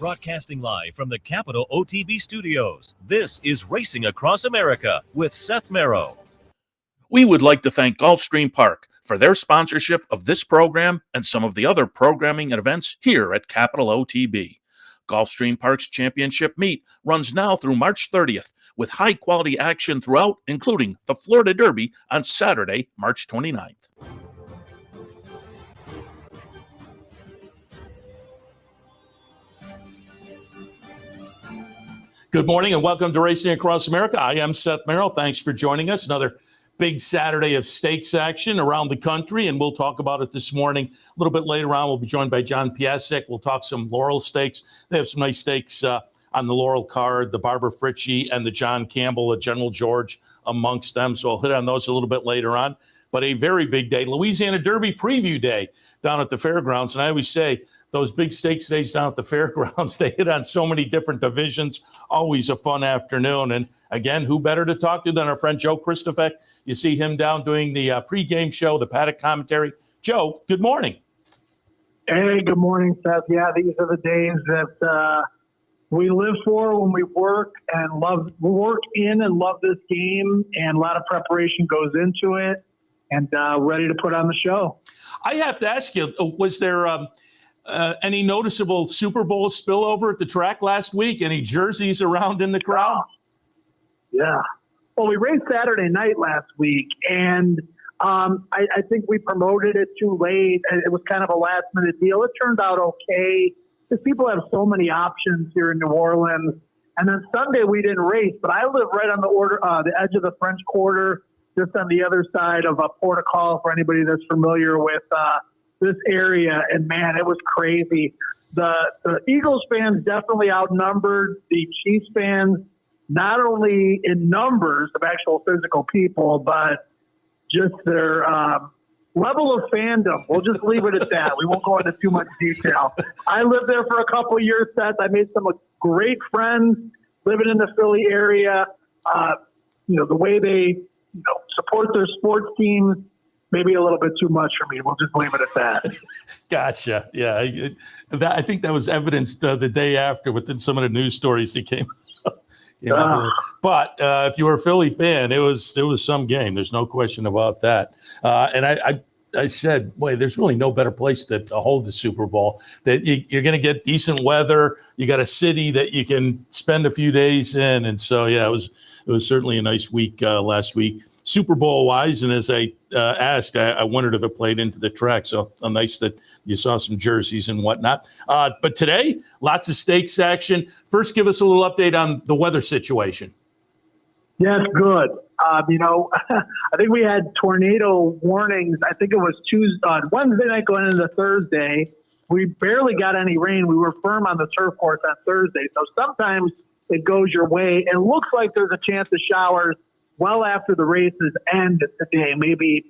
Broadcasting live from the Capital OTB studios, this is Racing Across America with Seth Merrow. We would like to thank Gulfstream Park for their sponsorship of this program and some of the other programming and events here at Capital OTB. Gulfstream Park's championship meet runs now through March 30th with high-quality action throughout, including the Florida Derby on Saturday, March 29th. Good morning and welcome to Racing Across America. I am Seth Merrow. Thanks for joining us. Another big Saturday of stakes action around the country, and we'll talk about it this morning. A little bit later on, we'll be joined by John Piassek. We'll talk some Laurel stakes. They have some nice stakes on the Laurel card, the Barbara Fritchie and the John Campbell, the General George amongst them. So I'll hit on those a little bit later on. But a very big day, Louisiana Derby preview day down at the fairgrounds. And I always say, those big stakes days down at the fairgrounds, they hit on so many different divisions. Always a fun afternoon. And again, who better to talk to than our friend Joe Kristufek? You see him down doing the pregame show, the paddock commentary. Joe, good morning. Hey, good morning, Seth. Yeah, these are the days that we live for when we work and work in and love this game. And a lot of preparation goes into it, and ready to put on the show. I have to ask you, was there any noticeable Super Bowl spillover at the track last week? Any jerseys around in the crowd? Yeah. Well, we raced Saturday night last week, and I think we promoted it too late. It was kind of a last-minute deal. It turned out okay because people have so many options here in New Orleans. And then Sunday we didn't race, but I live right on the edge of the French Quarter, just on the other side of Port of Call, for anybody that's familiar with this area. And man, it was crazy. The Eagles fans definitely outnumbered the Chiefs fans, not only in numbers of actual physical people, but just their level of fandom. We'll just leave it at that. We won't go into too much detail. I lived there for a couple of years, Seth. I made some great friends living in the Philly area. The way they support their sports teams, maybe a little bit too much for me. We'll just leave it at that. Gotcha. Yeah. I think that was evidenced the day after within some of the news stories that came. But if you were a Philly fan, it was some game. There's no question about that. And I said, boy, there's really no better place to hold the Super Bowl. That you're going to get decent weather. You got a city that you can spend a few days in. And so, yeah, it was certainly a nice week last week, Super Bowl wise. And as I asked, I wondered if it played into the track. So nice that you saw some jerseys and whatnot. But today, lots of stakes action. First, give us a little update on the weather situation. Yes, good. I think we had tornado warnings. I think it was Wednesday night going into Thursday. We barely got any rain. We were firm on the turf course on Thursday. So sometimes it goes your way. It looks like there's a chance of showers well after the races end today, maybe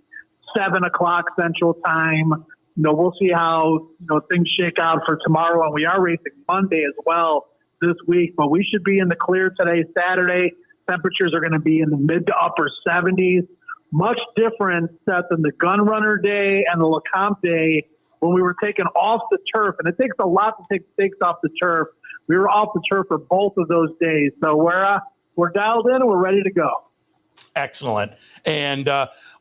7 o'clock Central Time. We'll see how things shake out for tomorrow. And we are racing Monday as well this week. But we should be in the clear today, Saturday. Temperatures are going to be in the mid to upper 70s. Much different set than the Gun Runner Day and the LeCompte Day when we were taken off the turf. And it takes a lot to take stakes off the turf. We were off the turf for both of those days. So we're dialed in and we're ready to go. Excellent. And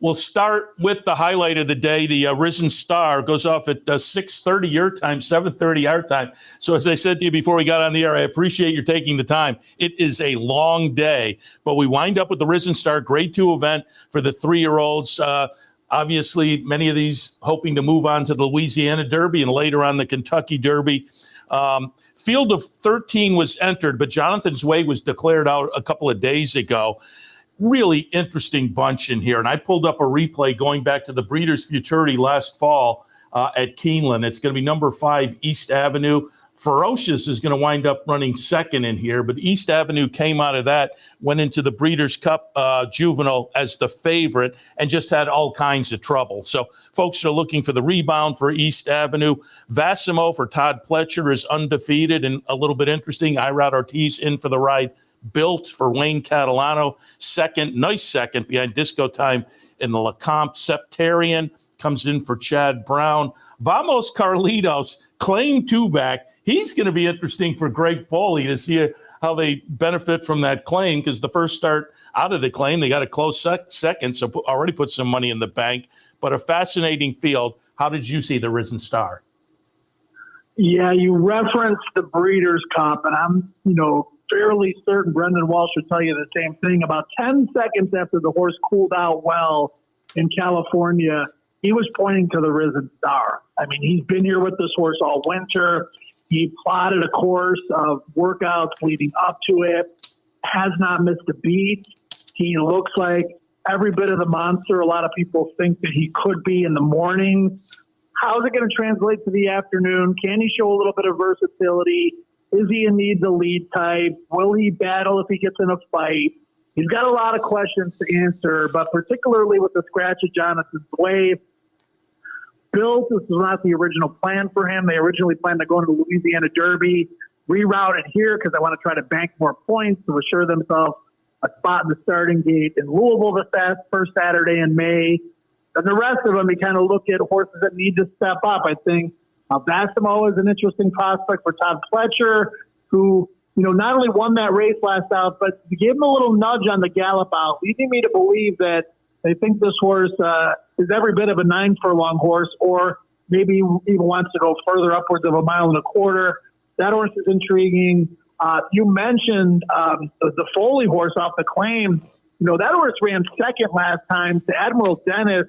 we'll start with the highlight of the day. The Risen Star goes off at 6:30 your time, 7:30 our time. So as I said to you before we got on the air, I appreciate you taking the time. It is a long day, but we wind up with the Risen Star Grade 2 event for the 3-year-olds. Obviously, many of these hoping to move on to the Louisiana Derby and later on the Kentucky Derby. Field of 13 was entered, but Jonathan's Way was declared out a couple of days ago. Really interesting bunch in here. And I pulled up a replay going back to the Breeders' Futurity last fall at Keeneland. It's going to be number 5, East Avenue. Ferocious is going to wind up running second in here, but East Avenue came out of that, went into the Breeders' Cup Juvenile as the favorite, and just had all kinds of trouble. So folks are looking for the rebound for East Avenue. Vassimo for Todd Pletcher is undefeated and a little bit interesting. Irad Ortiz in for the ride. Built for Wayne Catalano, second, nice second behind Disco Time in the LeCompte. Septarian comes in for Chad Brown. Vamos Carlitos, claim 2 back. He's going to be interesting for Greg Foley to see how they benefit from that claim, because the first start out of the claim, they got a close second, so already put some money in the bank. But a fascinating field. How did you see the Risen Star? Yeah, you referenced the Breeders' Cup, and I'm, fairly certain Brendan Walsh would tell you the same thing. About 10 seconds after the horse cooled out well in California, he was pointing to the Risen Star. I mean, he's been here with this horse all winter. He plotted a course of workouts leading up to it, has not missed a beat. He looks like every bit of the monster a lot of people think that he could be in the morning. How's it going to translate to the afternoon? Can he show a little bit of versatility? Is he in need the lead type? Will he battle if he gets in a fight? He's got a lot of questions to answer, but particularly with the scratch of Jonathan's Wave, built, this was not the original plan for him. They originally planned to go into the Louisiana Derby, rerouted here because they want to try to bank more points to assure themselves a spot in the starting gate in Louisville the first Saturday in May. And the rest of them, you kind of look at horses that need to step up. I think Vassimo is an interesting prospect for Todd Pletcher, who, not only won that race last out, but gave him a little nudge on the gallop out, leading me to believe that they think this horse is every bit of a 9 furlong horse, or maybe even wants to go further upwards of 1.25 miles. That horse is intriguing. You mentioned the Foley horse off the claim. That horse ran second last time to Admiral Dennis,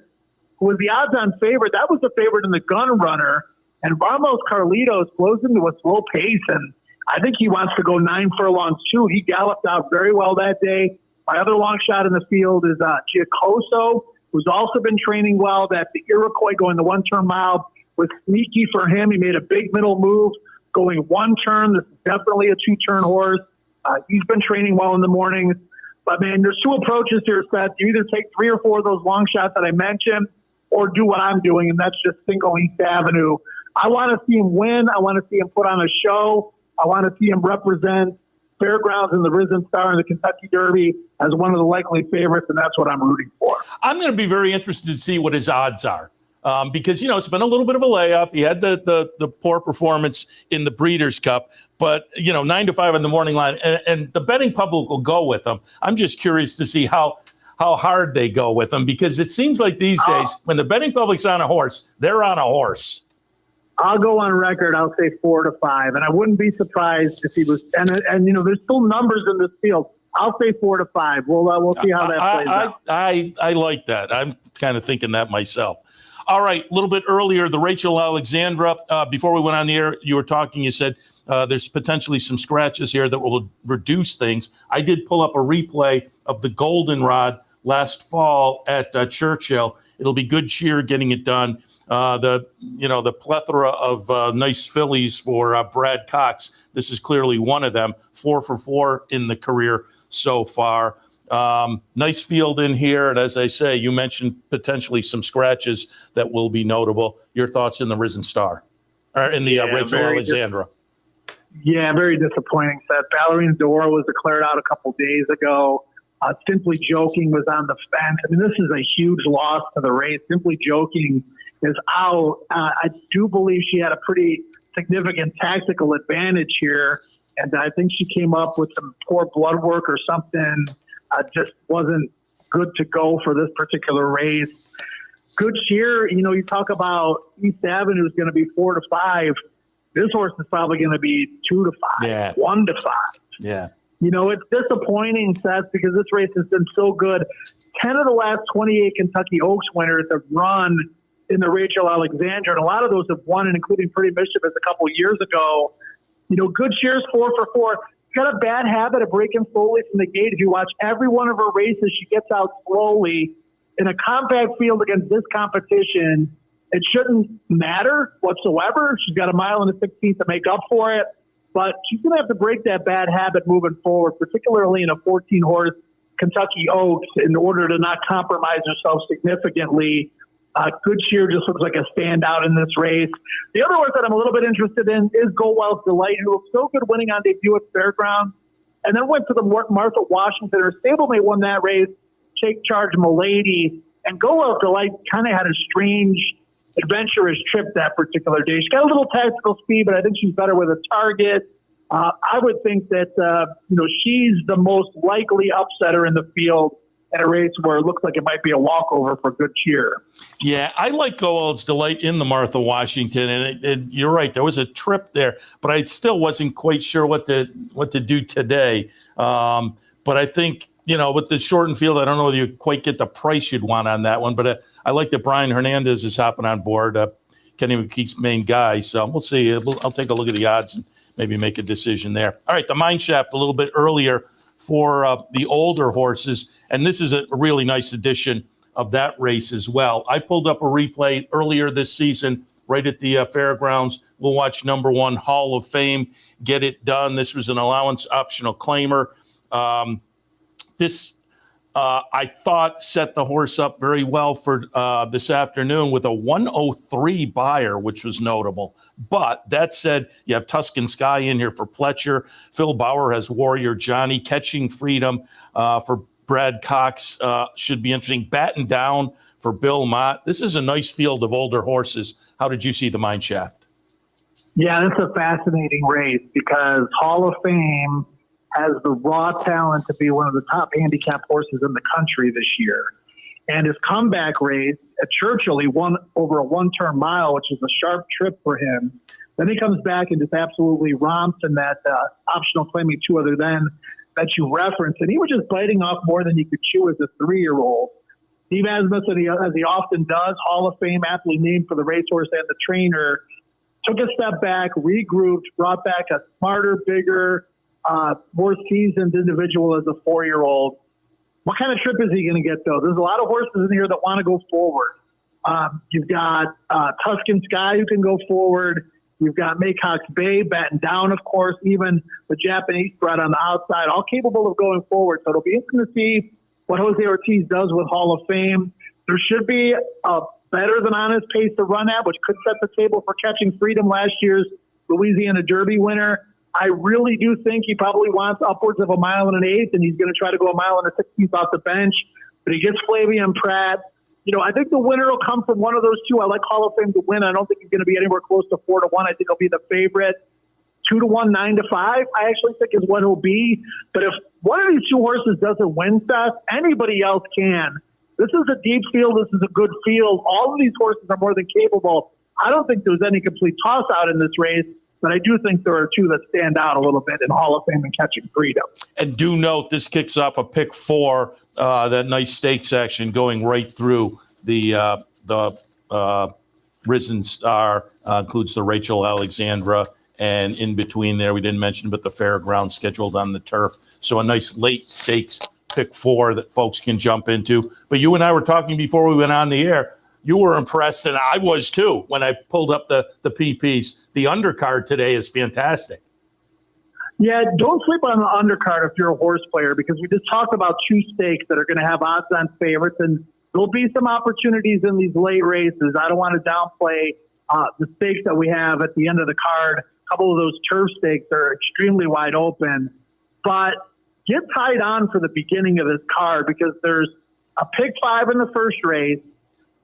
who was the odds-on favorite. That was the favorite in the Gun Runner. And Ramos Carlitos blows into a slow pace, and I think he wants to go 9 furlongs too. He galloped out very well that day. My other long shot in the field is Giacoso, who's also been training well. That the Iroquois going the 1-turn mile was sneaky for him. He made a big middle move going 1 turn. This is definitely a 2-turn horse. He's been training well in the mornings. But, man, there's 2 approaches here, Seth. You either take 3 or 4 of those long shots that I mentioned, or do what I'm doing, and that's just single East Avenue. I want to see him win. I want to see him put on a show. I want to see him represent Fairgrounds and the Risen Star and the Kentucky Derby as one of the likely favorites, and that's what I'm rooting for. I'm going to be very interested to see what his odds are. Because, it's been a little bit of a layoff. He had the poor performance in the Breeders' Cup, but, 9 to 5 in the morning line, and the betting public will go with him. I'm just curious to see how hard they go with him, because it seems like these days when the betting public's on a horse, they're on a horse. I'll go on record. I'll say 4 to 5, and I wouldn't be surprised if he was. And there's still numbers in this field. I'll say 4 to 5. We'll see how that plays out. I like that. I'm kind of thinking that myself. All right, a little bit earlier, the Rachel Alexandra. Before we went on the air, you were talking. You said there's potentially some scratches here that will reduce things. I did pull up a replay of the Goldenrod last fall at Churchill. It'll be good cheer getting it done. The plethora of nice fillies for Brad Cox. This is clearly one of them. 4 for 4 in the career so far. Nice field in here. And as I say, you mentioned potentially some scratches that will be notable. Your thoughts in the Risen Star, or in the Rachel Alexandra? Yeah, very disappointing. Seth. Ballerina Dora was declared out a couple days ago. Simply Joking was on the fence. I mean, this is a huge loss to the race. Simply Joking is out. I do believe she had a pretty significant tactical advantage here, and I think she came up with some poor blood work or something. Just wasn't good to go for this particular race. Good cheer. You talk about East Avenue is going to be 4 to 5. This horse is probably going to be 2 to 5, 1 to 5. Yeah. It's disappointing, Seth, because this race has been so good. 10 of the last 28 Kentucky Oaks winners have run in the Rachel Alexandra, and a lot of those have won, and including Pretty Mischievous a couple years ago. Good cheers, 4 for 4. She's got a bad habit of breaking slowly from the gate. If you watch every one of her races, she gets out slowly. In a compact field against this competition, it shouldn't matter whatsoever. She's got 1 mile and a 16th to make up for it. But she's going to have to break that bad habit moving forward, particularly in a 14-horse Kentucky Oaks, in order to not compromise herself significantly. Good Cheer just looks like a standout in this race. The other horse that I'm a little bit interested in is Go Well's Delight, who looked so good winning on debut at Fairgrounds, and then went to the Martha Washington. Her stablemate won that race, Take Charge Milady. And Go Well's Delight kind of had a strange adventurous trip that particular day. She's got a little tactical speed, but I think she's better with a target. I would think that, she's the most likely upsetter in the field at a race where it looks like it might be a walkover for good cheer. Yeah, I like Go All's Delight in the Martha Washington, and you're right. There was a trip there, but I still wasn't quite sure what to do today. But I think, with the shortened field, I don't know whether you quite get the price you'd want on that one, but I like that Brian Hernandez is hopping on board, Kenny McKeith's main guy. So we'll see. I'll take a look at the odds and maybe make a decision there. All right, the Mine Shaft a little bit earlier for the older horses, and this is a really nice edition of that race as well. I pulled up a replay earlier this season right at the fairgrounds. We'll watch number 1, Hall of Fame, Get It Done. This was an allowance optional claimer. This I thought set the horse up very well for this afternoon with a 103 buyer, which was notable. But that said, you have Tuscan Sky in here for Pletcher. Phil Bauer has Warrior Johnny. Catching Freedom for Brad Cox should be interesting. Batten Down for Bill Mott. This is a nice field of older horses. How did you see the Mine Shaft? Yeah, that's a fascinating race because Hall of Fame has the raw talent to be one of the top handicap horses in the country this year. And his comeback race at Churchill, he won over a 1-turn mile, which is a sharp trip for him. Then he comes back and just absolutely romps in that optional claiming 2 other than that you referenced. And he was just biting off more than he could chew as a 3-year-old. Steve Asmussen, as he often does, Hall of Fame, aptly named for the racehorse and the trainer, took a step back, regrouped, brought back a smarter, bigger, more seasoned individual as a 4-year-old. What kind of trip is he going to get, though? There's a lot of horses in here that want to go forward. You've got Tuscan Sky who can go forward. You've got Maycox Bay, Batten Down, of course, even the Japanese bred on the outside, all capable of going forward. So it'll be interesting to see what Jose Ortiz does with Hall of Fame. There should be a better than honest pace to run at, which could set the table for Catching Freedom, last year's Louisiana Derby winner. I really do think he probably wants upwards of 1 mile and an eighth, and he's going to try to go 1 mile and a 16th off the bench. But he gets Flavian Pratt. I think the winner will come from one of those two. I like Hall of Fame to win. I don't think he's going to be anywhere close to 4-1. I think he'll be the favorite. 2-1, 9-5, I actually think is what he'll be. But if one of these 2 horses doesn't win, Seth, anybody else can. This is a deep field. This is a good field. All of these horses are more than capable. I don't think there's any complete toss-out in this race. But I do think there are 2 that stand out a little bit in Hall of Fame and Catching Freedom. And do note, this kicks off a pick 4, that nice stakes action going right through the Risen Star, includes the Rachel Alexandra, and in between there, we didn't mention, but the fairground scheduled on the turf. So a nice late stakes pick 4 that folks can jump into. But you and I were talking before we went on the air. You were impressed, and I was too, when I pulled up the PPs. The undercard today is fantastic. Yeah, don't sleep on the undercard if you're a horse player, because we just talked about 2 stakes that are going to have odds-on favorites, and there'll be some opportunities in these late races. I don't want to downplay the stakes that we have at the end of the card. A couple of those turf stakes are extremely wide open. But get tied on for the beginning of this card, because there's a pick 5 in the first race.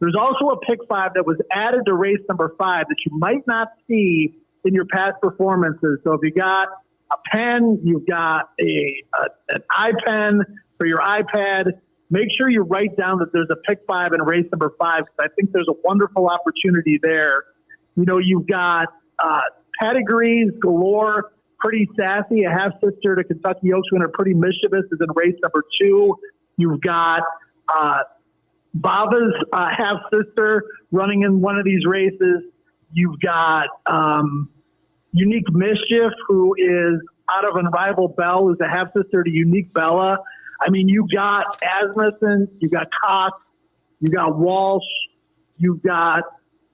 There's also a pick 5 that was added to race number 5 that you might not see in your past performances. So if you got a pen, you've got an iPen for your iPad, make sure you write down that there's a pick 5 in race number 5, because I think there's a wonderful opportunity there. You've got pedigrees galore, Pretty Sassy, a half-sister to Kentucky Oaks winner, Pretty Mischievous, is in race number 2. You've got Bava's half-sister running in one of these races. You've got Unique Mischief, who is out of Unrivaled Bell, who's a half-sister to Unique Bella. I mean, you got Asmussen, you got Cox, you got Walsh, you've got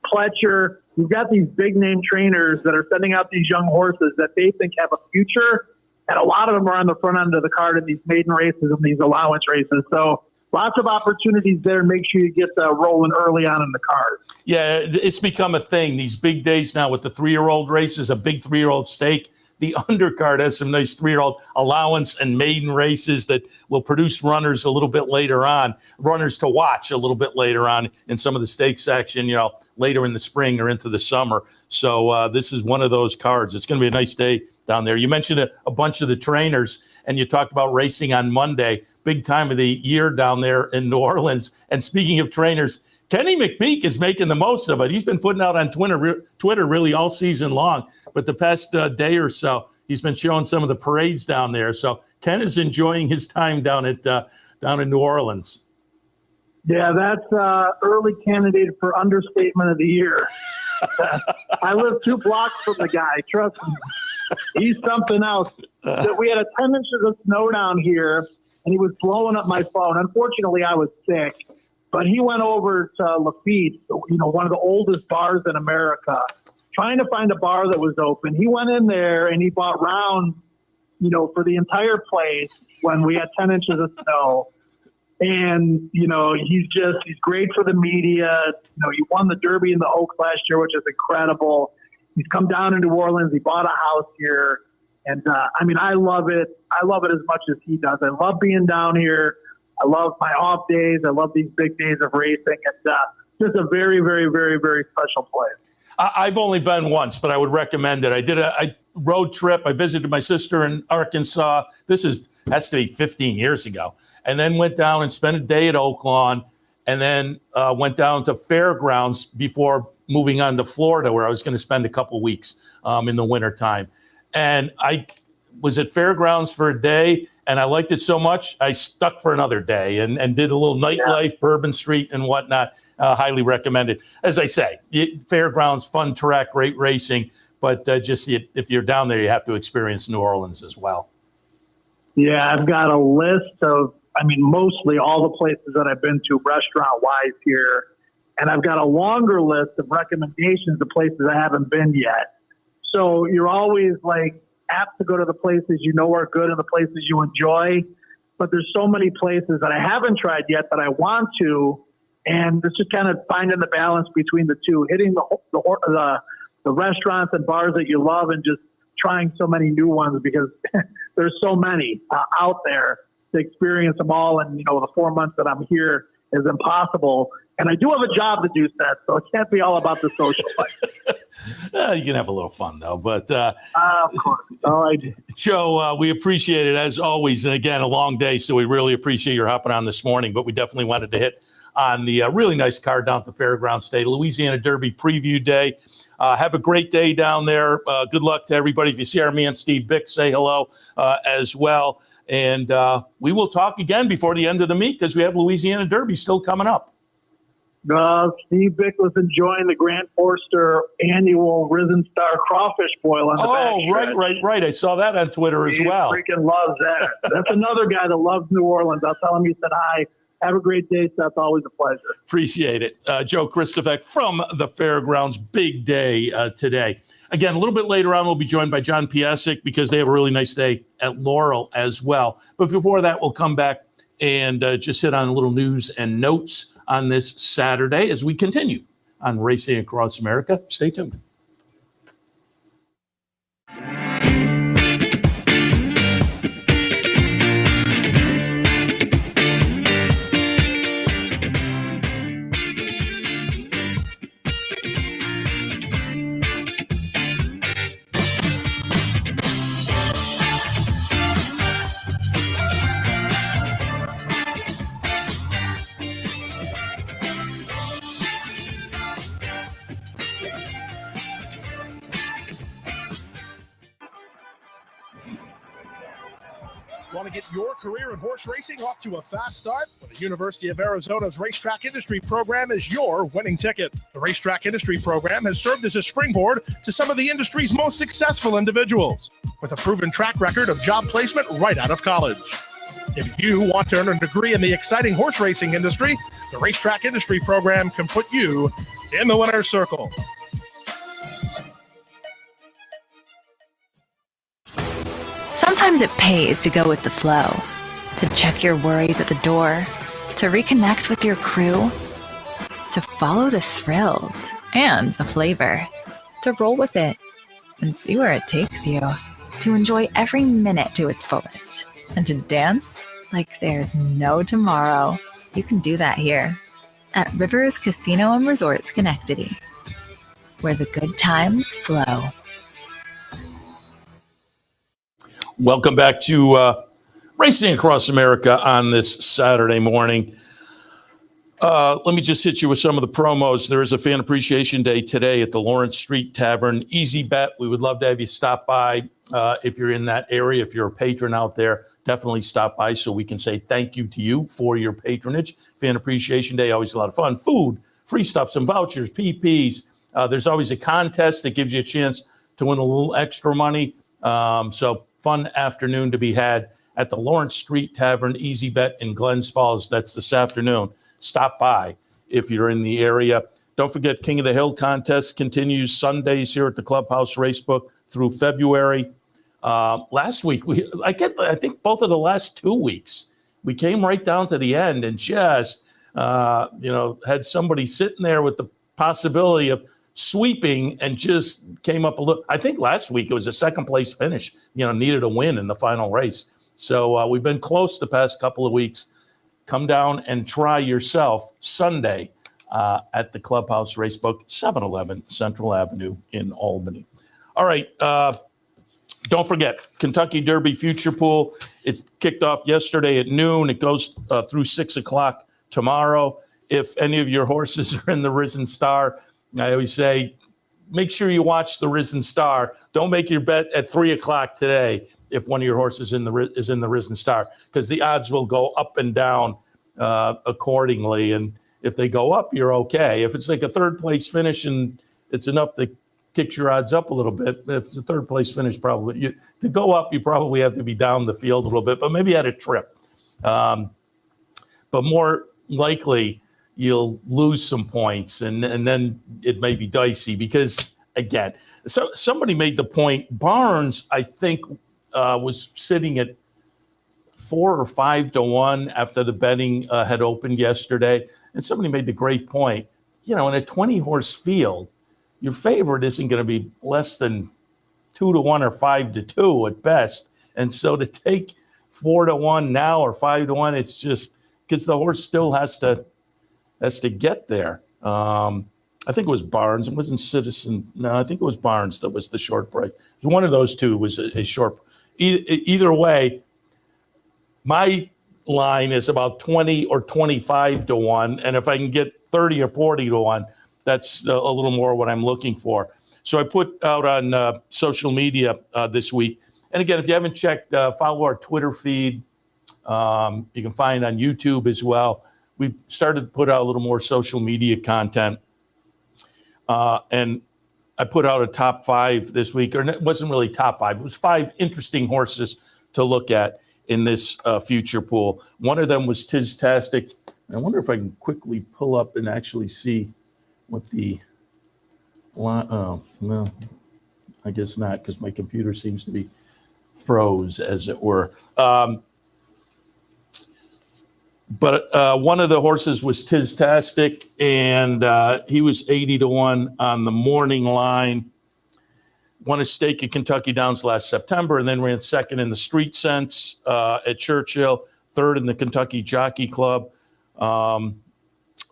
Pletcher. You've got these big-name trainers that are sending out these young horses that they think have a future, and a lot of them are on the front end of the card in these maiden races and these allowance races. So lots of opportunities there. Make sure you get rolling early on in the card. Yeah, it's become a thing. These big days now with the 3-year-old races, a big 3-year-old stake. the undercard has some nice 3-year-old allowance and maiden races that will produce runners a little bit later on, runners to watch a little bit later on in some of the stakes action, later in the spring or into the summer. So this is one of those cards. It's going to be a nice day down there. You mentioned a bunch of the trainers, and you talked about racing on Monday, big time of the year down there in New Orleans. And speaking of trainers, Kenny McPeak is making the most of it. He's been putting out on Twitter really all season long, but the past day or so, he's been showing some of the parades down there. So Ken is enjoying his time down in New Orleans. Yeah, that's early candidate for understatement of the year. I live 2 blocks from the guy. Trust me, he's something else. We had a 10 inches of snow down here, and he was blowing up my phone. Unfortunately, I was sick. But he went over to Lafitte, one of the oldest bars in America, trying to find a bar that was open. He went in there and he bought rounds, for the entire place when we had 10 inches of snow. And, he's great for the media. He won the Derby in the Oaks last year, which is incredible. He's come down to New Orleans. He bought a house here. And, I love it. I love it as much as he does. I love being down here. I love my off days. I love these big days of racing. It's just a very, very, very, very special place. I've only been once, but I would recommend it. I did a road trip. I visited my sister in Arkansas. Has to be 15 years ago. And then went down and spent a day at Oaklawn, and then went down to Fairgrounds before moving on to Florida, where I was going to spend a couple weeks in the wintertime. And I was at Fairgrounds for a day, and I liked it so much, I stuck for another day and did a little nightlife, Bourbon Street and whatnot. Highly recommended. As I say, Fairgrounds, fun track, great racing, but if you're down there, you have to experience New Orleans as well. Yeah, I've got a list of, mostly all the places that I've been to restaurant-wise here, and I've got a longer list of recommendations of places I haven't been yet. So you're always apt to go to the places are good and the places you enjoy, but there's so many places that I haven't tried yet that I want to, and it's just kind of finding the balance between the two, hitting the restaurants and bars that you love, and just trying so many new ones, because there's so many out there to experience them all. And the 4 months that I'm here is impossible. And I do have a job to do, Seth, so it can't be all about the social life. You can have a little fun, though. But of course. Oh, I do. Joe, we appreciate it, as always. And again, a long day, so we really appreciate your hopping on this morning. But we definitely wanted to hit on the really nice card down at the Fairgrounds State, Louisiana Derby Preview Day. Have a great day down there. Good luck to everybody. If you see our man Steve Bick, say hello as well. And we will talk again before the end of the meet, because we have Louisiana Derby still coming up. Steve Bick was enjoying the Grant Forster annual Risen Star crawfish boil on the back. Right. I saw that on Twitter as well. He freaking loves that. That's another guy that loves New Orleans. I'll tell him he said hi. Have a great day, Seth. Always a pleasure. Appreciate it. Joe Kristufek from the Fairgrounds. Big day today. Again, a little bit later on, we'll be joined by John Piassek, because they have a really nice day at Laurel as well. But before that, we'll come back and just hit on a little news and notes on this Saturday as we continue on Racing Across America. Stay tuned. Want to get your career in horse racing off to a fast start? Well, the University of Arizona's Racetrack Industry Program is your winning ticket. The Racetrack Industry Program has served as a springboard to some of the industry's most successful individuals, with a proven track record of job placement right out of college. If you want to earn a degree in the exciting horse racing industry, the Racetrack Industry Program can put you in the winner's circle. Sometimes it pays to go with the flow, to check your worries at the door, to reconnect with your crew, to follow the thrills and the flavor, to roll with it and see where it takes you. to enjoy every minute to its fullest, and to dance like there's no tomorrow. You can do that here at Rivers Casino and Resort Schenectady, where the good times flow. Welcome back to Racing Across America on this Saturday morning. Let me just hit you with some of the promos. There is a Fan Appreciation Day today at the Lawrence Street Tavern. Easy bet. We would love to have you stop by if you're in that area. If you're a patron out there, definitely stop by so we can say thank you to you for your patronage. Fan Appreciation Day, always a lot of fun. Food, free stuff, some vouchers, PPs. There's always a contest that gives you a chance to win a little extra money. So fun afternoon to be had at the Lawrence Street Tavern. Easy bet in Glens Falls. That's this afternoon. Stop by if you're in the area. Don't forget, King of the Hill contest continues Sundays here at the Clubhouse Racebook through February. Last week, I think both of the last 2 weeks, we came right down to the end and just, had somebody sitting there with the possibility of sweeping and just came up a little. I think last week it was a second place finish, needed a win in the final race. So we've been close the past couple of weeks. Come down and try yourself Sunday at the Clubhouse Racebook, 711 Central Avenue in Albany. All right. Don't forget, Kentucky Derby Future Pool. It's kicked off yesterday at noon. It goes through 6 o'clock tomorrow. If any of your horses are in the Risen Star, I always say, make sure you watch the Risen Star. Don't make your bet at 3 o'clock today if one of your horses is in the Risen Star, because the odds will go up and down accordingly. And if they go up, you're okay. If it's like a third place finish and it's enough to kick your odds up a little bit, if it's a third place finish, probably to go up, you probably have to be down the field a little bit, but maybe at a trip. But more likely, you'll lose some points, and then it may be dicey because, again, so somebody made the point. Barnes, I think, was sitting at 4 or 5 to 1 after the betting had opened yesterday. And somebody made the great point, in a 20-horse field, your favorite isn't going to be less than 2 to 1 or 5 to 2 at best. And so to take 4 to 1 now or 5 to 1, it's just because the horse still has to get there. I think it was Barnes. It wasn't Citizen. No, I think it was Barnes that was the short break. One of those two was a short. Either way, my line is about 20 or 25 to 1. And if I can get 30 or 40 to 1, that's a little more what I'm looking for. So I put out on social media this week. And again, if you haven't checked, follow our Twitter feed. You can find on YouTube as well. We've started to put out a little more social media content. And I put out a top 5 this week, or it wasn't really top 5. It was 5 interesting horses to look at in this future pool. One of them was Tiztastic. I wonder if I can quickly pull up and actually see what the line. Oh, no, I guess not, because my computer seems to be froze, as it were. But one of the horses was Tiztastic, and he was 80 to 1 on the morning line. Won a stake at Kentucky Downs last September, and then ran second in the Street Sense at Churchill, third in the Kentucky Jockey Club.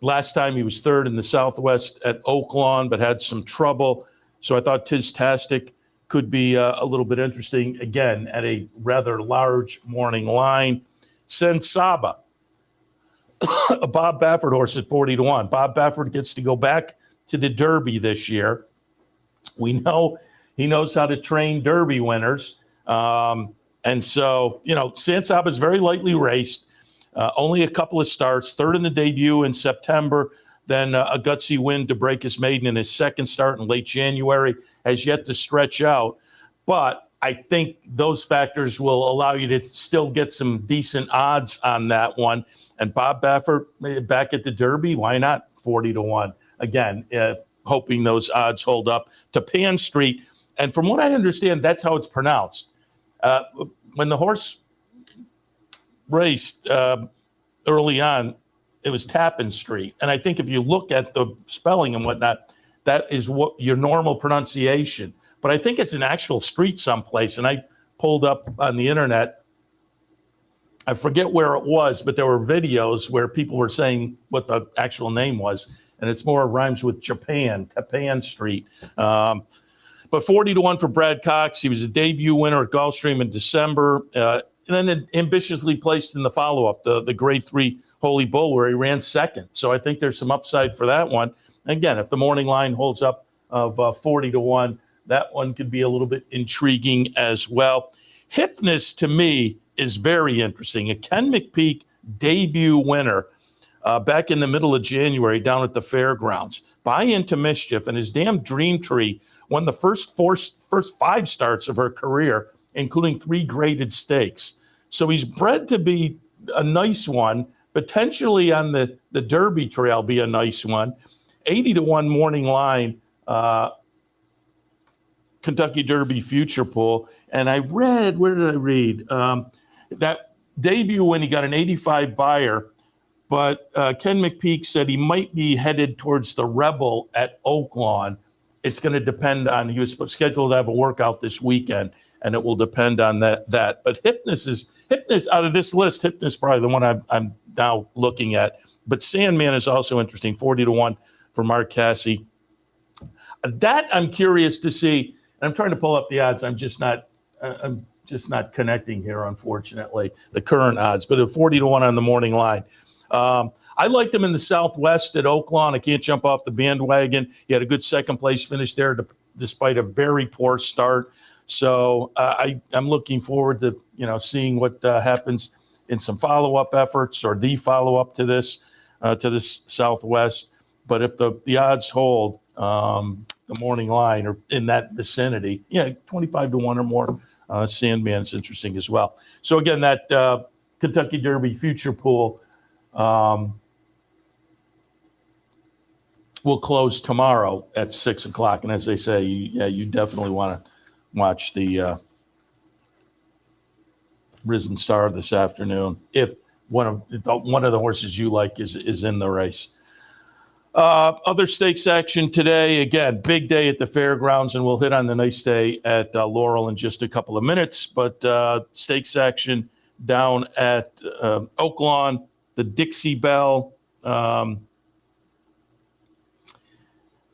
Last time he was third in the Southwest at Oaklawn, but had some trouble. So I thought Tiztastic could be a little bit interesting, again, at a rather large morning line. Sensaba, a Bob Baffert horse at 40 to 1. Bob Baffert gets to go back to the Derby this year. We know he knows how to train Derby winners. And so, Sensaba is very lightly raced. Only a couple of starts, third in the debut in September, then a gutsy win to break his maiden in his second start in late January, has yet to stretch out. But I think those factors will allow you to still get some decent odds on that one. And Bob Baffert back at the Derby, why not 40 to 1? Again, hoping those odds hold up. To Pan Street, and from what I understand, that's how it's pronounced. When the horse raced early on, it was Tappan Street. And I think if you look at the spelling and whatnot, that is what your normal pronunciation. But I think it's an actual street someplace. And I pulled up on the internet. I forget where it was, but there were videos where people were saying what the actual name was, and it's more rhymes with Japan Street. But 40-1 for Brad Cox. He was a debut winner at Gulfstream in December, and then ambitiously placed in the follow-up, the Grade 3 Holy Bull, where he ran second. So I think there's some upside for that one. Again, if the morning line holds up of 40-1, that one could be a little bit intriguing as well. Hypnus, to me, is very interesting. A Ken McPeak debut winner back in the middle of January down at the fairgrounds. Buy Into Mischief and his damn Dream Tree won the first 5 starts of her career, including 3 graded stakes. So he's bred to be a nice one, potentially on the Derby trail be a nice one. 80-1 morning line, Kentucky Derby future pool. And I read, where did I read? That debut when he got an 85 buyer, but Ken McPeak said he might be headed towards the Rebel at Oaklawn. It's going to depend on, he was scheduled to have a workout this weekend, and it will depend on that. But Hypnus out of this list, Hypnus is probably the one I'm now looking at. But Sandman is also interesting, 40-1 for Mark Casse. That I'm curious to see. And I'm trying to pull up the odds. I'm just not connecting here, unfortunately, the current odds. But at 40-1 on the morning line. I liked him in the Southwest at Oaklawn. I can't jump off the bandwagon. He had a good second place finish there despite a very poor start. So I'm looking forward to seeing what happens in some follow-up efforts or the follow-up to this Southwest. But if the odds hold, the morning line or in that vicinity, 25-1 or more, Sandman's interesting as well. So again, that Kentucky Derby future pool will close tomorrow at 6:00. And as they say, you definitely want to watch the Risen Star this afternoon if one of the horses you like is in the race. Other stakes action today. Again, big day at the fairgrounds, and we'll hit on the nice day at Laurel in just a couple of minutes. But stakes action down at Oaklawn, the Dixie Belle.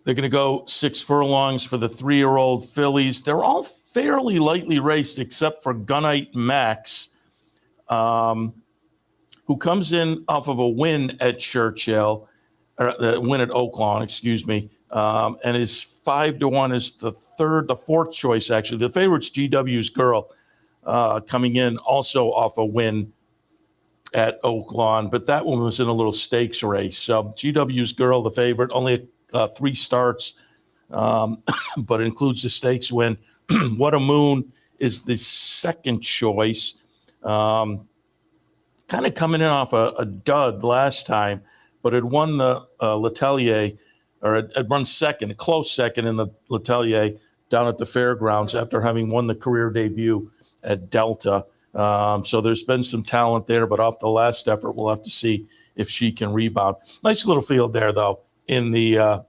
They're going to go 6 furlongs for the 3-year-old fillies. They're all fairly lightly raced except for Gunite Max, who comes in off of a win at Churchill. The win at Oaklawn, and is 5-1 is the fourth choice, actually. The favorite's GW's Girl, coming in also off a win at Oaklawn, but that one was in a little stakes race. So GW's Girl, the favorite, only 3 starts, but includes the stakes win. What a Moon is the second choice, kind of coming in off a dud last time, but had won the L'Atelier, or had run second, a close second in the L'Atelier down at the fairgrounds after having won the career debut at Delta. So there's been some talent there, but off the last effort, we'll have to see if she can rebound. Nice little field there, though, in the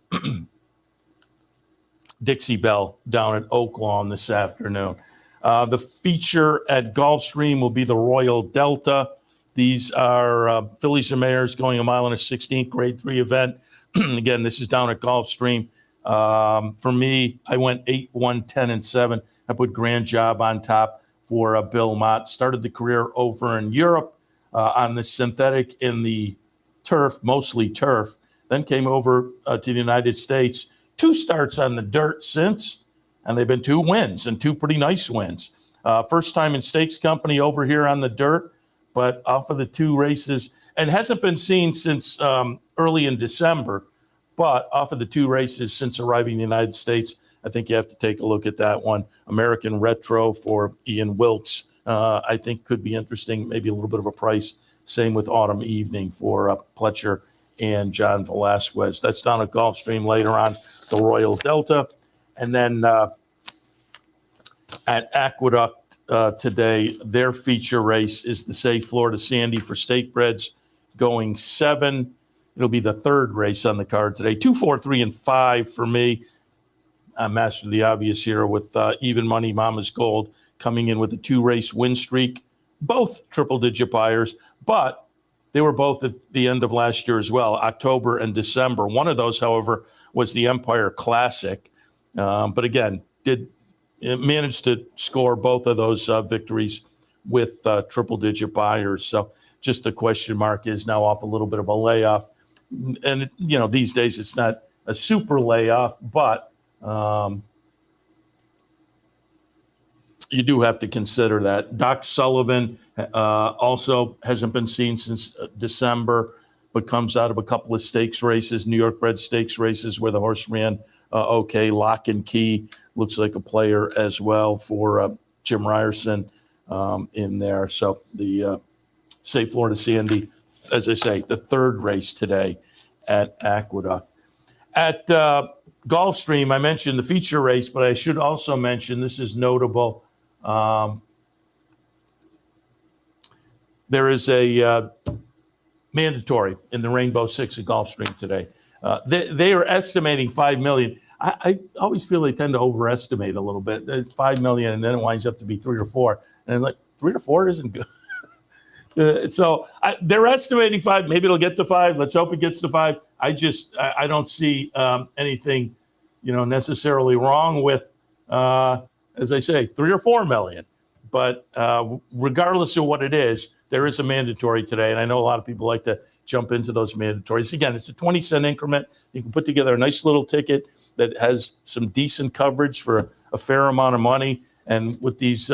Dixie Belle down at Oaklawn this afternoon. The feature at Gulfstream will be the Royal Delta. These are fillies and mares going 1 mile and a 16th Grade 3 event. Again, this is down at Gulfstream. For me, I went 8, 1, 10, and 7. I put Grand Job on top for Bill Mott. Started the career over in Europe on the synthetic in the turf, mostly turf. Then came over to the United States. 2 starts on the dirt since, and they've been 2 wins and 2 pretty nice wins. First time in Stakes Company over here on the dirt, but off of the 2 races, and hasn't been seen since early in December, but off of the 2 races since arriving in the United States, I think you have to take a look at that one. American Retro for Ian Wilkes, I think could be interesting, maybe a little bit of a price. Same with Autumn Evening for Pletcher and John Velasquez. That's down at Gulfstream later on, the Royal Delta. And then at Aqueduct today, their feature race is the Say Florida Sandy for Statebreds, going 7. It'll be the 3rd race on the card today. 2, 4, 3, and 5 for me. I mastered the obvious here with Even Money, Mama's Gold coming in with a 2-race win streak, both triple-digit buyers, but they were both at the end of last year as well, October and December. One of those, however, was the Empire Classic. But again, managed to score both of those victories with triple-digit buyers. So just the question mark is now off a little bit of a layoff. And, these days it's not a super layoff, but you do have to consider that. Doc Sullivan also hasn't been seen since December, but comes out of a couple of stakes races, New York bred stakes races where the horse ran okay. Lock and Key looks like a player as well for Jim Ryerson in there. So the St. Florida Sandy, as I say, the third race today at Aqueduct. At Gulfstream, I mentioned the feature race, but I should also mention, this is notable, there is a mandatory in the Rainbow Six at Gulfstream today. They are estimating $5 million. I always feel they tend to overestimate a little bit. It's $5 million, and then it winds up to be 3 or 4. And like 3 or 4 isn't good. So they're estimating 5. Maybe it'll get to 5. Let's hope it gets to 5. I don't see anything, necessarily wrong with, as I say, 3 or 4 million. But regardless of what it is, there is a mandatory today, and I know a lot of people like to jump into those mandatories. Again, it's a 20-cent increment. You can put together a nice little ticket that has some decent coverage for a fair amount of money. And with these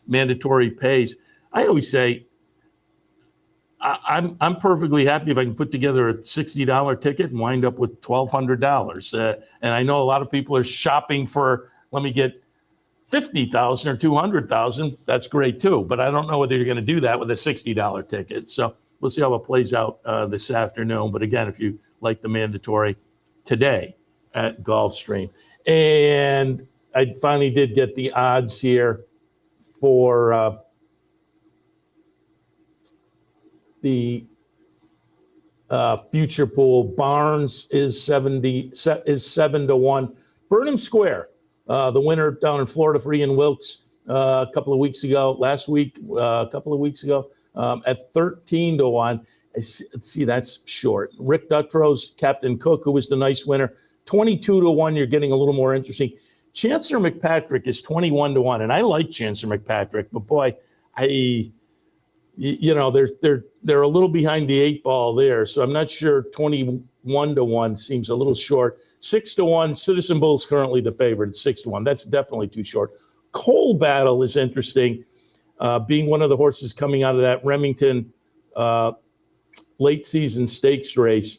mandatory pays, I always say I'm perfectly happy if I can put together a $60 ticket and wind up with $1,200. And I know a lot of people are shopping for, let me get 50,000 or 200,000. That's great too. But I don't know whether you're going to do that with a $60 ticket. So we'll see how it plays out this afternoon. But again, if you like the mandatory today at Gulfstream. And I finally did get the odds here for the future pool. Barnes is 7-1. Burnham Square, the winner down in Florida for Ian Wilkes a couple of weeks ago, at 13-1. See, that's short. Rick Dutro's Captain Cook, who was the nice winner, 22-1. You're getting a little more interesting. Chancellor McPatrick is 21-1, and I like Chancellor McPatrick, but boy, they're a little behind the 8 ball there, so I'm not sure 21-1 seems a little short. 6-1, Citizen Bull's currently the favorite at 6-1. That's definitely too short. Coal Battle is interesting, being one of the horses coming out of that Remington late season stakes race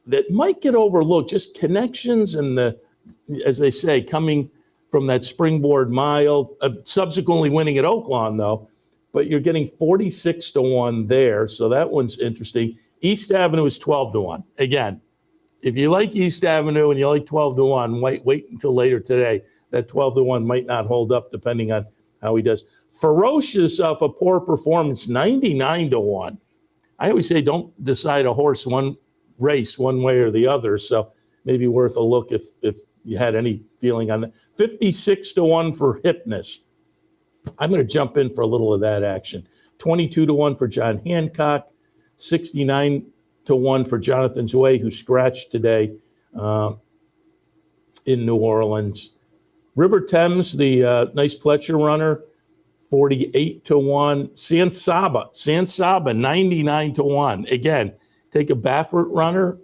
that might get overlooked. Just connections and as they say, coming from that springboard mile, subsequently winning at Oaklawn though. But you're getting 46-1 there, so that one's interesting. East Avenue is 12-1. Again, if you like East Avenue and you like 12-1, wait until later today. That 12-1 might not hold up depending on how he does. Ferocious off a poor performance, 99-1. I always say don't decide a horse one race one way or the other, so maybe worth a look if you had any feeling on that. 56-1 for Hypnus. I'm going to jump in for a little of that action. 22-1 for John Hancock, 69-1 for Jonathan's Way, who scratched today in New Orleans. River Thames, the nice Pletcher runner, 48-1. San Saba, 99-1. Again, take a Baffert runner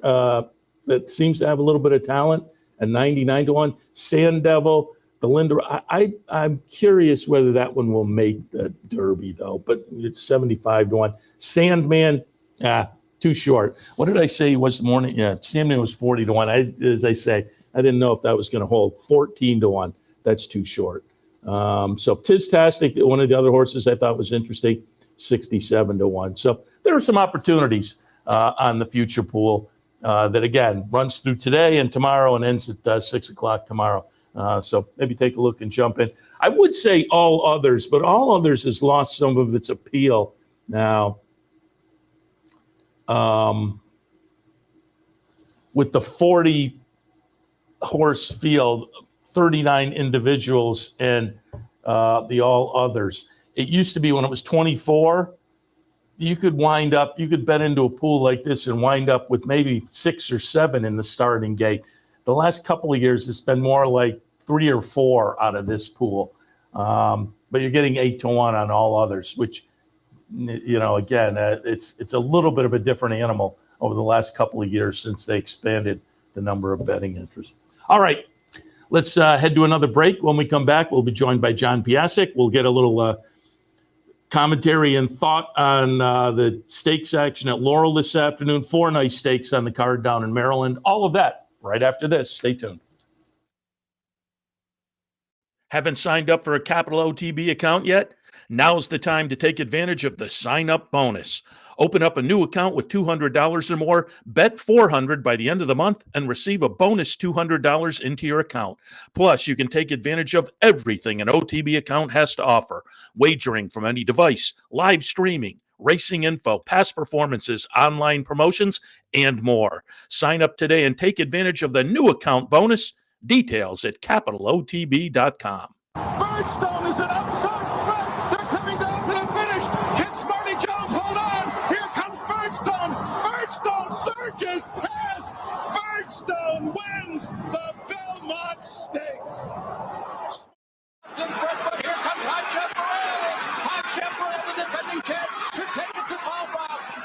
that seems to have a little bit of talent, and 99-1. Sand Devil, the Linda. I'm curious whether that one will make the Derby though, but it's 75-1. Sandman, too short. What did I say was the morning? Yeah, Sandman was 40-1. As I say, I didn't know if that was going to hold. 14-1. That's too short. So Tistastic, one of the other horses I thought was interesting, 67-1. So there are some opportunities on the future pool that again runs through today and tomorrow and ends at 6:00 tomorrow. So maybe take a look and jump in. I would say all others, but all others has lost some of its appeal now. With the 40 horse field, 39 individuals, and the all others. It used to be when it was 24, you could bet into a pool like this and wind up with maybe 6 or 7 in the starting gate. The last couple of years, it's been more like 3 or 4 out of this pool. But you're getting 8-1 on all others, which, again, it's a little bit of a different animal over the last couple of years since they expanded the number of betting interests. All right, let's head to another break. When we come back, we'll be joined by John Piassek. We'll get a little commentary and thought on the stakes action at Laurel this afternoon. 4 nice stakes on the card down in Maryland. All of that right after this. Stay tuned. Haven't signed up for a Capital OTB account yet? Now's the time to take advantage of the sign-up bonus. Open up a new account with $200 or more, bet $400 by the end of the month, and receive a bonus $200 into your account. Plus, you can take advantage of everything an OTB account has to offer. Wagering from any device, live streaming, racing info, past performances, online promotions, and more. Sign up today and take advantage of the new account bonus. Details at capitalotb.com. Birdstone is an outside front. They're coming down to the finish. Can Smarty Jones hold on? Here comes Birdstone. Birdstone surges past. Birdstone wins the Belmont Stakes. In front, but here comes Hot Chaparral. Hot Chaparral, the defending champ, to take it to Bob.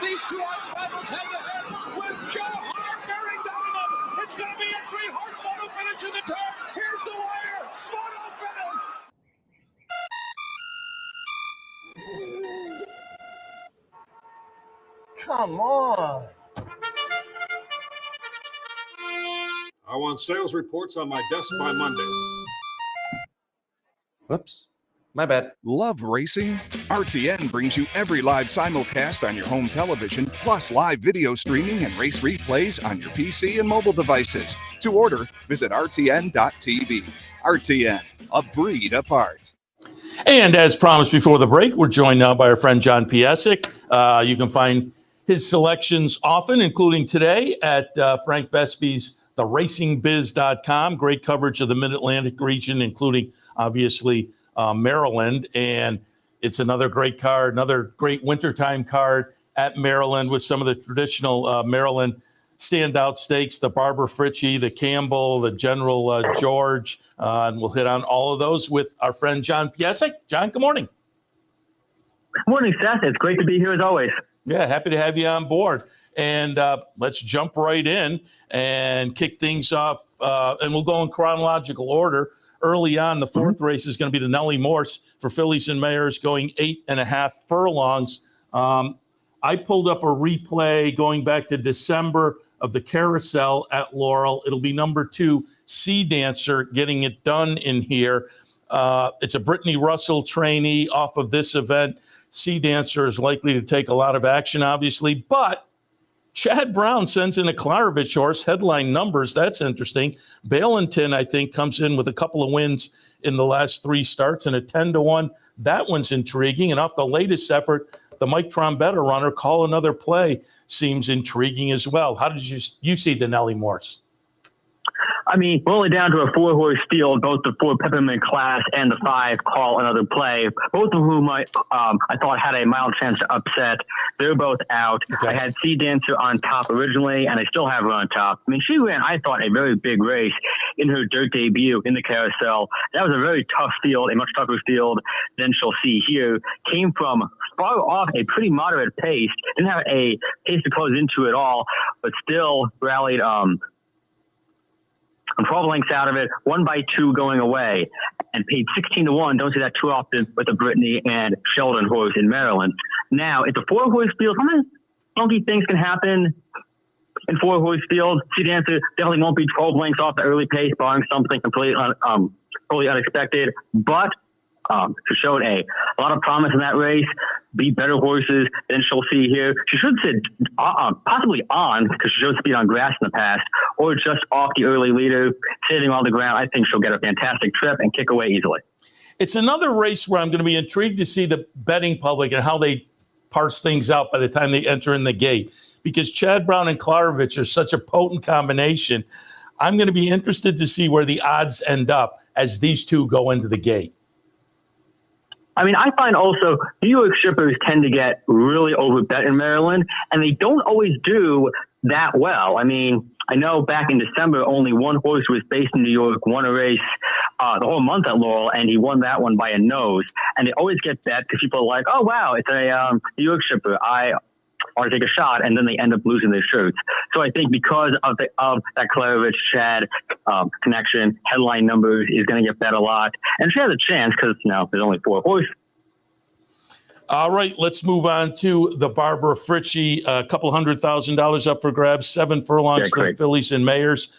These two arch rivals head to head with Joe Hart bearing down on them. It's going to be a 3-horse photo finish to the turn. Here's the wire. Photo finish. Come on. I want sales reports on my desk by Monday. Whoops. My bad. Love racing? RTN brings you every live simulcast on your home television, plus live video streaming and race replays on your PC and mobile devices. To order, visit rtn.tv. RTN, a breed apart. And as promised before the break, we're joined now by our friend John Piassek. You can find his selections often, including today, at Frank Vespi's theracingbiz.com. Great coverage of the Mid-Atlantic region, including, obviously, Maryland. And it's another great card, another great wintertime card at Maryland with some of the traditional Maryland standout stakes, the Barbara Fritchie, the Campbell, the General George. And we'll hit on all of those with our friend John Piassek. John, good morning. Good morning, Seth. It's great to be here as always. Yeah, happy to have you on board. And let's jump right in and kick things off. And we'll go in chronological order. Early on, the fourth race is going to be the Nellie Morse for fillies and mares going 8.5 furlongs. I pulled up a replay going back to December of the Carousel at Laurel. It'll be number 2, Sea Dancer, getting it done in here. It's a Brittany Russell trainee off of this event. Sea Dancer is likely to take a lot of action, obviously, but Chad Brown sends in a Klarovich horse, headline numbers. That's interesting. Balentin, I think, comes in with a couple of wins in the last 3 starts and a 10-1. That one's intriguing. And off the latest effort, the Mike Trombetta runner, Call Another Play, seems intriguing as well. How did you see the Nellie Morse? I mean, we're only down to a 4-horse field, both the 4 Peppermint Class and the 5 Call Another Play, both of whom I thought had a mild chance to upset. They're both out. Okay. I had Sea Dancer on top originally, and I still have her on top. I mean, she ran, I thought, a very big race in her dirt debut in the Carousel. That was a very tough field, a much tougher field than she'll see here. Came from far off a pretty moderate pace. Didn't have a pace to close into at all, but still rallied I'm 12 lengths out of it, 1 by 2 going away, and paid 16-1. Don't see that too often with the Brittany and Sheldon horse in Maryland. Now, it's a 4-horse field. How many funky things can happen in 4-horse field? Sea Dancer definitely won't be 12 lengths off the early pace, barring something completely unexpected. But she showed a lot of promise in that race, beat better horses than she'll see here. She should sit possibly on, because she showed speed on grass in the past, or just off the early leader, saving all the ground. I think she'll get a fantastic trip and kick away easily. It's another race where I'm going to be intrigued to see the betting public and how they parse things out by the time they enter in the gate, because Chad Brown and Klarovich are such a potent combination. I'm going to be interested to see where the odds end up as these two go into the gate. I mean, I find also New York shippers tend to get really overbet in Maryland, and they don't always do that well. I mean, I know back in December, only one horse was based in New York, won a race the whole month at Laurel, and he won that one by a nose. And they always get bet because people are like, oh, wow, it's a New York shipper. I want to take a shot, and then they end up losing their shirts. So I think because of that Klarovich Chad connection, headline numbers is going to get bet a lot. And she has a chance because, there's only 4 horses. All right, let's move on to the Barbara Fritchie, a couple $100,000 up for grabs, 7 furlongs for the Fillies and Mayors.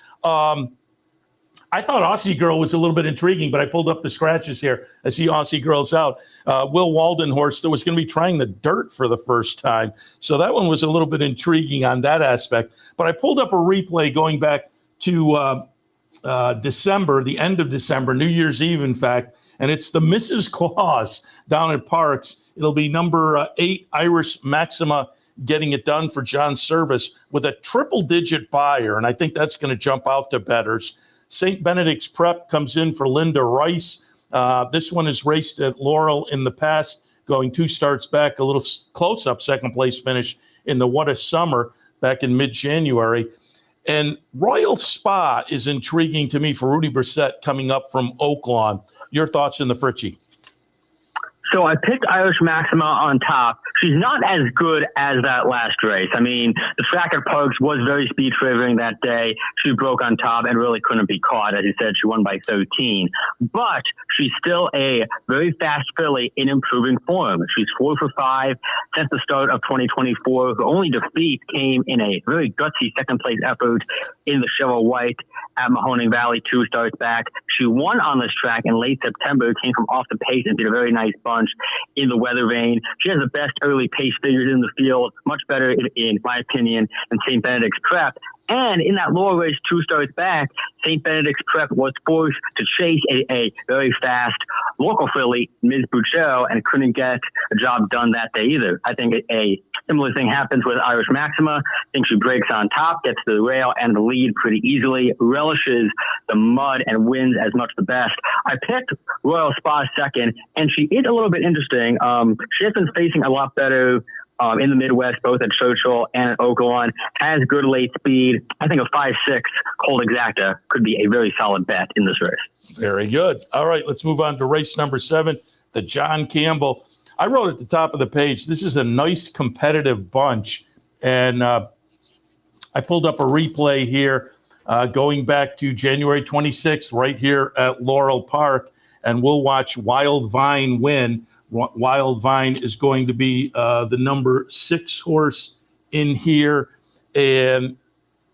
I thought Aussie Girl was a little bit intriguing, but I pulled up the scratches here. I see Aussie Girl's out. Will Walden horse that was going to be trying the dirt for the first time. So that one was a little bit intriguing on that aspect. But I pulled up a replay going back to December, the end of December, New Year's Eve, in fact. And it's the Mrs. Claus down at Parks. It'll be number 8, Irish Maxima, getting it done for John Service with a triple-digit buyer. And I think that's going to jump out to bettors. St. Benedict's Prep comes in for Linda Rice. This one is raced at Laurel in the past, going 2 starts back, a little close-up second-place finish in the What a Summer back in mid-January. And Royal Spa is intriguing to me for Rudy Brissett coming up from Oaklawn. Your thoughts in the Fritchie? So I picked Irish Maxima on top. She's not as good as that last race. I mean, the track at Parks was very speed favoring that day. She broke on top and really couldn't be caught. As you said, she won by 13. But she's still a very fast filly in improving form. She's 4 for 5 since the start of 2024. Her only defeat came in a very gutsy second-place effort in the Cheryl White at Mahoning Valley 2 starts back. She won on this track in late September, came from off the pace and did a very nice bunch in the weather vane. She has the best early pace figures in the field, much better in my opinion than St. Benedict's Prep. And in that Laurel race 2 starts back, St. Benedict's Prep was forced to chase a very fast local filly, Ms. Bouchot, and couldn't get a job done that day either. I think a similar thing happens with Irish Maxima. I think she breaks on top, gets to the rail and the lead pretty easily, relishes the mud and wins as much the best. I picked Royal Spa second, and she is a little bit interesting. She has been facing a lot better in the Midwest, both at Churchill and at Oaklawn, has good late speed. I think a 5-6 Colt Exacta could be a very solid bet in this race. Very good. All right, let's move on to race number 7, the John Campbell. I wrote at the top of the page, this is a nice competitive bunch. And I pulled up a replay here going back to January 26th, right here at Laurel Park. And we'll watch Wild Vine win. Wild Vine is going to be the number 6 horse in here. And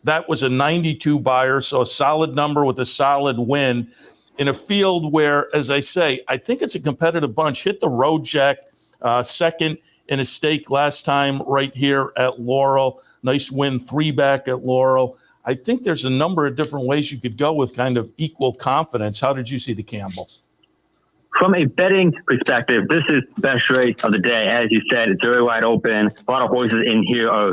that was a 92 buyer, so a solid number with a solid win in a field where, as I say, I think it's a competitive bunch. Hit the road, Jack, second in a stake last time right here at Laurel. Nice win, 3 back at Laurel. I think there's a number of different ways you could go with kind of equal confidence. How did you see the Campbell? From a betting perspective, this is the best race of the day. As you said, it's very wide open. A lot of horses in here are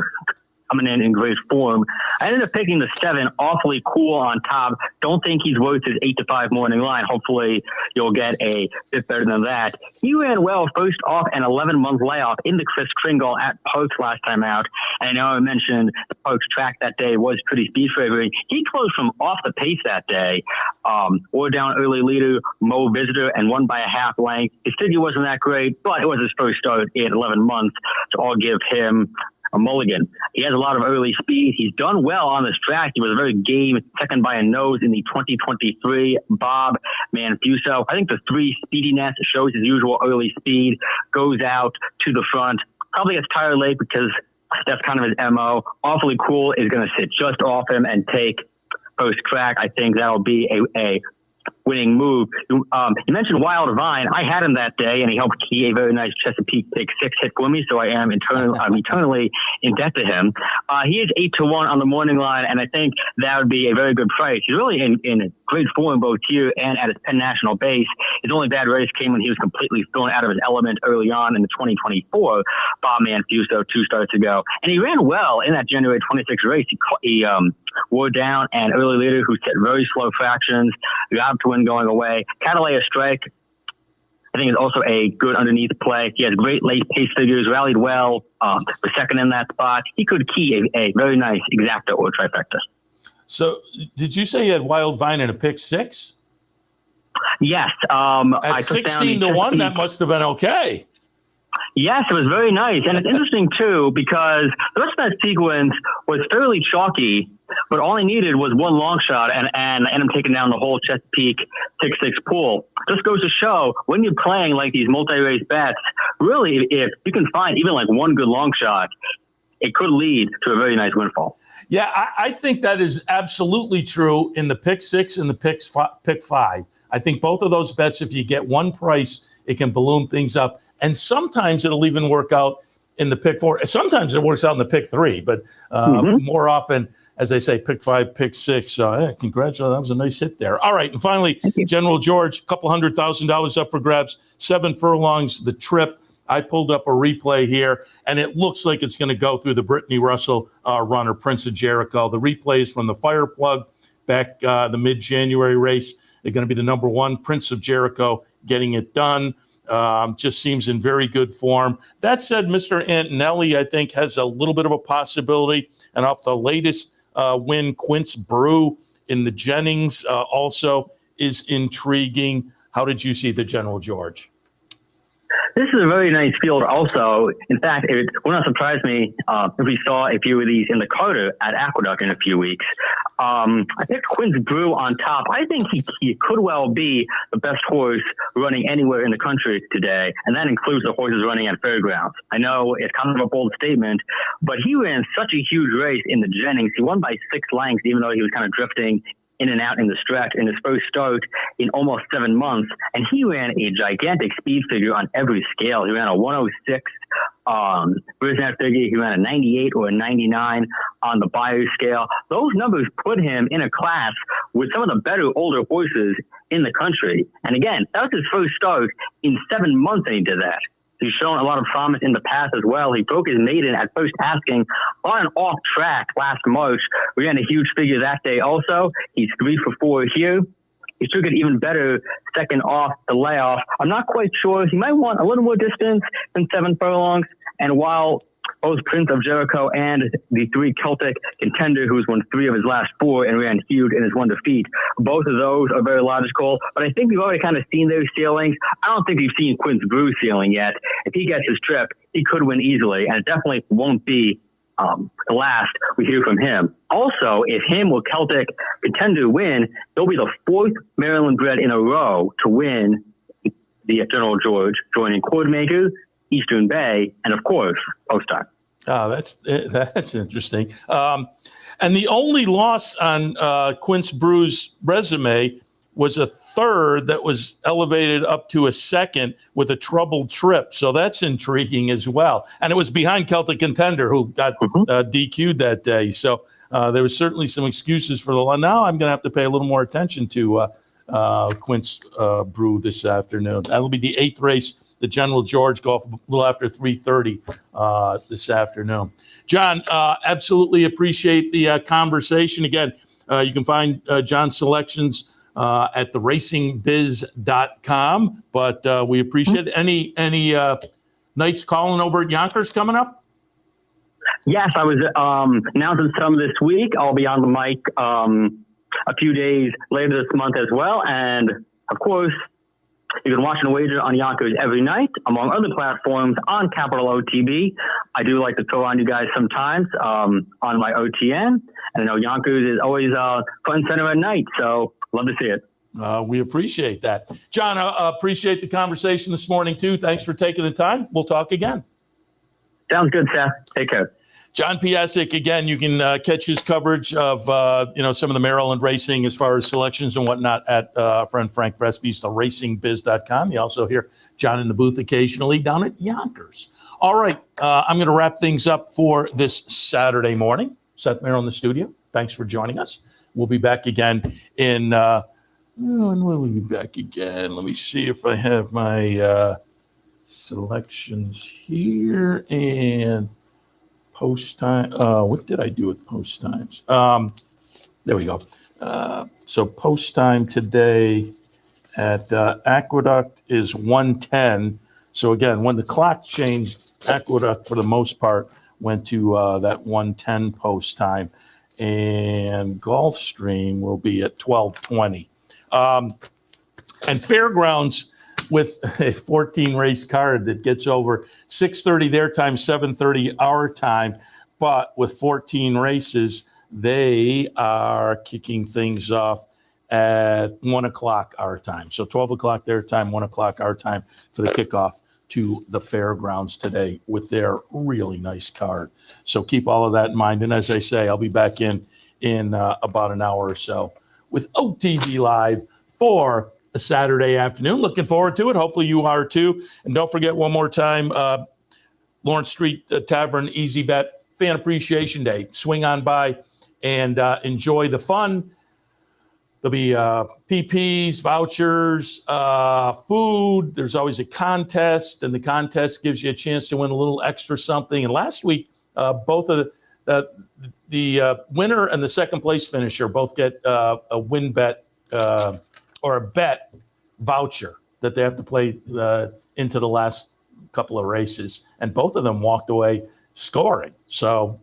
coming in great form. I ended up picking the 7, Awfully Cool on top. Don't think he's worth his 8-5 morning line. Hopefully you'll get a bit better than that. He ran well first off an 11-month layoff in the Chris Kringle at Parks last time out. And I know I mentioned the Parks track that day was pretty speed favoring. He closed from off the pace that day. Wore down early leader Mo Visitor and won by a half length. His figure wasn't that great, but it was his first start in 11 months. So I'll give him a mulligan. He has a lot of early speed. He's done well on this track. He was very game second by a nose in the 2023 Bob Manfuso. I think the 3 speediness shows his usual early speed, goes out to the front, probably gets tired late because that's kind of his MO. Awfully Cool is going to sit just off him and take first crack. I think that'll be a winning move. You mentioned Wild Vine. I had him that day, and he helped key a very nice Chesapeake pick 6 hit for me, so I'm eternally in debt to him. He is 8-1 on the morning line, and I think that would be a very good price. He's really in great form both here and at his Penn National base. His only bad race came when he was completely thrown out of his element early on in the 2024 Bob Manfuso 2 starts ago. And he ran well in that January 26th race. He wore down an early leader who set very slow fractions, got up to win going away. Catalea Strike I think is also a good underneath play. He has great late pace figures, rallied well, was second in that spot. He could key a very nice exacta or trifecta. So did you say you had Wild Vine in a pick six? Yes. At 16-1, that must have been okay. Yes, it was very nice. And it's interesting, too, because the rest of that sequence was fairly chalky, but all he needed was one long shot and ended up taking down the whole Chesapeake 6-6 pool. Just goes to show when you're playing like these multi-race bets, really, if you can find even like one good long shot, it could lead to a very nice windfall. Yeah, I think that is absolutely true in the pick six and the pick five. I think both of those bets, if you get one price, it can balloon things up. And sometimes it'll even work out in the pick four. Sometimes it works out in the pick three, but more often, as I say, pick five, pick six. Congratulations. That was a nice hit there. All right. And finally, General George, a couple $100,000 up for grabs, 7 furlongs, the trip. I pulled up a replay here, and it looks like it's going to go through the Brittany Russell runner, Prince of Jericho. The replay is from the Fire Plug back the mid-January race. They're going to be the number 1, Prince of Jericho, getting it done. Just seems in very good form. That said, Mr. Antonelli, I think, has a little bit of a possibility. And off the latest win, Quince Brew in the Jennings also is intriguing. How did you see the General George? This is a very nice field also. In fact, it would not surprise me if we saw a few of these in the Carter at Aqueduct in a few weeks. I picked Quince Brew on top. I think he could well be the best horse running anywhere in the country today, and that includes the horses running at fairgrounds. I know it's kind of a bold statement, but he ran such a huge race in the Jennings. He won by 6 lengths, even though he was kind of drifting in and out in the stretch in his first start in almost 7 months. And he ran a gigantic speed figure on every scale. He ran a 106 Brisnet figure. He ran a 98 or a 99 on the Bayer scale. Those numbers put him in a class with some of the better older horses in the country. And again, that was his first start in 7 months and he did that. He's shown a lot of promise in the past as well. He broke his maiden at first asking on an off track last March. We ran a huge figure that day also. He's 3 for 4 here. He should get even better second off the layoff. I'm not quite sure. He might want a little more distance than 7 furlongs. And while both Prince of Jericho and the 3 Celtic Contender, who's won 3 of his last 4 and ran huge in his 1 defeat, both of those are very logical. But I think we've already kind of seen those ceilings. I don't think we've seen Quince Brew's ceiling yet. If he gets his trip, he could win easily, and it definitely won't be the last we hear from him. Also, if him or Celtic Contender win, they'll be the 4th Maryland bred in a row to win the General George, joining Cordmaker, Eastern Bay, and of course, Post Time. Oh, that's interesting. And the only loss on Quince Brew's resume was a 3rd that was elevated up to a 2nd with a troubled trip. So that's intriguing as well. And it was behind Celtic Contender, who got DQ'd that day. So there was certainly some excuses for the law. Now I'm going to have to pay a little more attention to Quince Brew this afternoon. That'll be the 8th race. The General George go off a little after 3:30 this afternoon. John, absolutely appreciate the conversation. Again, you can find John's selections at theracingbiz.com. But we appreciate it. Any nights calling over at Yonkers coming up? Yes, I was announcing some this week. I'll be on the mic a few days later this month as well. And, of course, you can watch and wager on Yonkers every night, among other platforms on Capital OTB. I do like to throw on you guys sometimes on my OTN. And I know Yonkers is always front and center at night, so love to see it. We appreciate that. John, appreciate the conversation this morning, too. Thanks for taking the time. We'll talk again. Sounds good, Seth. Take care. John Piassek, again, you can catch his coverage of, some of the Maryland racing as far as selections and whatnot at friend Frank Vespy's theracingbiz.com. You also hear John in the booth occasionally down at Yonkers. All right, I'm going to wrap things up for this Saturday morning. Seth Merrow in the studio. Thanks for joining us. We'll be back again in when will we be back again? Let me see if I have my selections here and post time. What did I do with post times? There we go. So post time today at Aqueduct is 110. So again, when the clock changed, Aqueduct for the most part went to that 110 post time, and Gulfstream will be at 12:20. And Fairgrounds with a 14 race card that gets over 6:30 their time, 7:30 our time, but with 14 races, they are kicking things off at 1 o'clock our time. So 12 o'clock their time, 1 o'clock our time for the kickoff to the Fairgrounds today with their really nice card. So keep all of that in mind. And as I say, I'll be back in about an hour or so with OTB Live for a Saturday afternoon. Looking forward to it. Hopefully you are too. And don't forget one more time, Lawrence Street Tavern Easy Bet Fan Appreciation Day. Swing on by and enjoy the fun. There'll be PPs, vouchers, food. There's always a contest, and the contest gives you a chance to win a little extra something. And last week, both of the winner and the second place finisher both get a win bet or a bet voucher that they have to play into the last couple of races. And both of them walked away scoring. So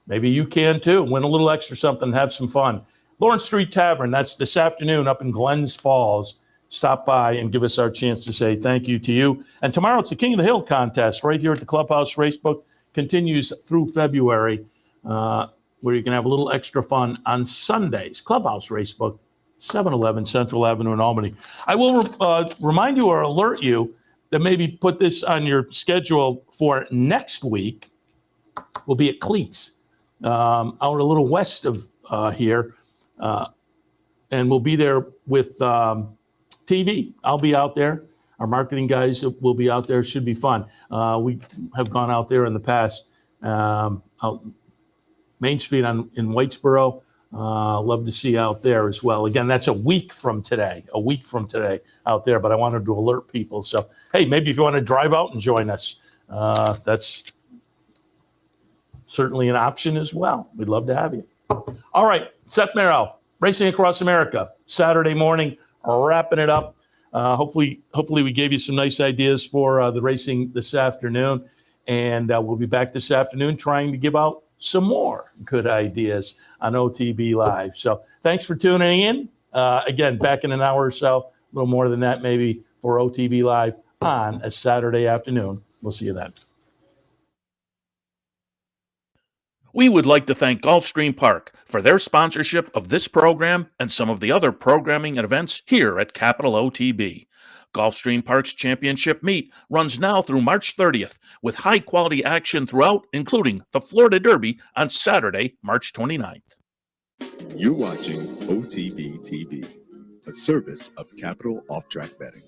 maybe you can too. Win a little extra something, have some fun. Lawrence Street Tavern, that's this afternoon up in Glens Falls. Stop by and give us our chance to say thank you to you. And tomorrow it's the King of the Hill contest right here at the Clubhouse Racebook. Continues through February, where you can have a little extra fun on Sundays. Clubhouse Racebook, 711 Central Avenue in Albany. I will remind you or alert you that maybe put this on your schedule for next week. We'll be at Cleats, out a little west of here. And we'll be there with TV. I'll be out there. Our marketing guys will be out there. Should be fun. We have gone out there in the past. Out Main Street in Whitesboro. Love to see you out there as well. Again, that's a week from today out there. But I wanted to alert people. So, hey, maybe if you want to drive out and join us, that's certainly an option as well. We'd love to have you. All right, Seth Merrow, Racing Across America, Saturday morning, wrapping it up. Hopefully we gave you some nice ideas for the racing this afternoon, and we'll be back this afternoon trying to give out some more good ideas on OTB Live. So thanks for tuning in. Again, back in an hour or so, a little more than that maybe, for OTB Live on a Saturday afternoon. We'll see you then. We would like to thank Gulfstream Park for their sponsorship of this program and some of the other programming and events here at Capital OTB. Gulfstream Park's championship meet runs now through March 30th with high-quality action throughout, including the Florida Derby on Saturday, March 29th. You're watching OTB TV, a service of Capital Off-Track Betting.